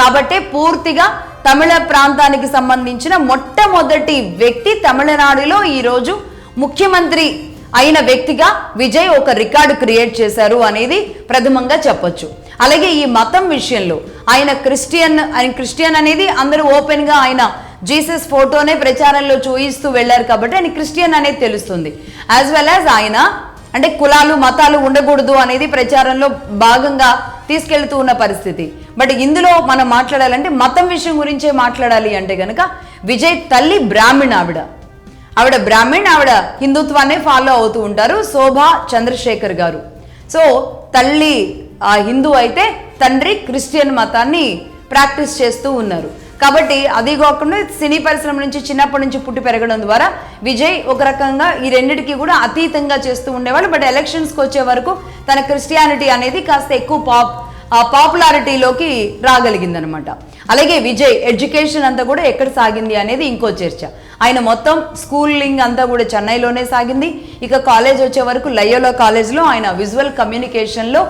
కాబట్టి పూర్తిగా తమిళ ప్రాంతానికి సంబంధించిన మొట్టమొదటి వ్యక్తి తమిళనాడులో ఈరోజు ముఖ్యమంత్రి అయిన వ్యక్తిగా విజయ్ ఒక రికార్డు క్రియేట్ చేశారు అనేది ప్రథమంగా చెప్పొచ్చు. అలాగే ఈ మతం విషయంలో ఆయన క్రిస్టియన్ అనేది అందరూ ఓపెన్ గా ఆయన జీసస్ ఫోటోనే ప్రచారంలో చూయిస్తూ వెళ్ళారు కాబట్టి ఆయన క్రిస్టియన్ అనేది తెలుస్తుంది. యాజ్ వెల్ యాజ్ ఆయన అంటే కులాలు మతాలు ఉండకూడదు అనేది ప్రచారంలో భాగంగా తీసుకెళ్తూ ఉన్న పరిస్థితి. బట్ ఇందులో మనం మాట్లాడాలంటే మతం విషయం గురించే మాట్లాడాలి అంటే కనుక విజయ్ తల్లి బ్రాహ్మణ్, ఆవిడ బ్రాహ్మణ్, ఆవిడ హిందుత్వాన్ని ఫాలో అవుతూ ఉంటారు, శోభా చంద్రశేఖర్ గారు. సో తల్లి హిందూ అయితే తండ్రి క్రిస్టియన్ మతాన్ని ప్రాక్టీస్ చేస్తూ ఉన్నారు. కాబట్టి అది కాకుండా సినీ పరిశ్రమ నుంచి చిన్నప్పటి నుంచి పుట్టి పెరగడం ద్వారా విజయ్ ఒక రకంగా ఈ రెండిటికి కూడా అతీతంగా చేస్తూ ఉండేవాళ్ళు. బట్ ఎలక్షన్స్కి వచ్చే వరకు తన క్రిస్టియానిటీ అనేది కాస్త ఎక్కువ పాపులారిటీలోకి రాగలిగిందనమాట. అలాగే విజయ్ ఎడ్యుకేషన్ అంతా కూడా ఎక్కడ సాగింది అనేది ఇంకో చర్చ. ఆయన మొత్తం స్కూలింగ్ అంతా కూడా చెన్నైలోనే సాగింది. ఇక కాలేజ్ వచ్చే వరకు లయోలా కాలేజ్లో ఆయన విజువల్ కమ్యూనికేషన్లో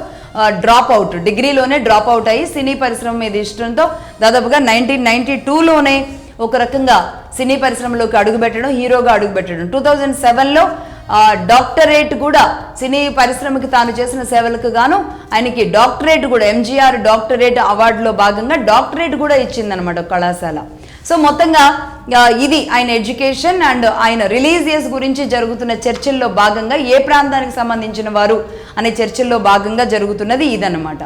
డ్రాప్ అవుట్, డిగ్రీలోనే డ్రాప్ అవుట్ అయ్యి సినీ పరిశ్రమ మీద ఇష్టంతో దాదాపుగా 1992లోనే ఒక రకంగా సినీ పరిశ్రమలోకి అడుగుపెట్టడం, హీరోగా అడుగుపెట్టడం. 2007లో డాక్టరేట్ కూడా సినీ పరిశ్రమకి తాను చేసిన సేవలకు గాను ఆయనకి డాక్టరేట్ కూడా ఎంజీఆర్ డాక్టరేట్ అవార్డులో భాగంగా డాక్టరేట్ కూడా ఇచ్చిందనమాట కళాశాల. సో మొత్తంగా ఇది ఆయన ఎడ్యుకేషన్ అండ్ ఆయన రిలీజియస్ గురించి జరుగుతున్న చర్చల్లో భాగంగా ఏ ప్రాంతానికి సంబంధించిన వారు అనే చర్చల్లో భాగంగా జరుగుతున్నది ఇదన్నమాట.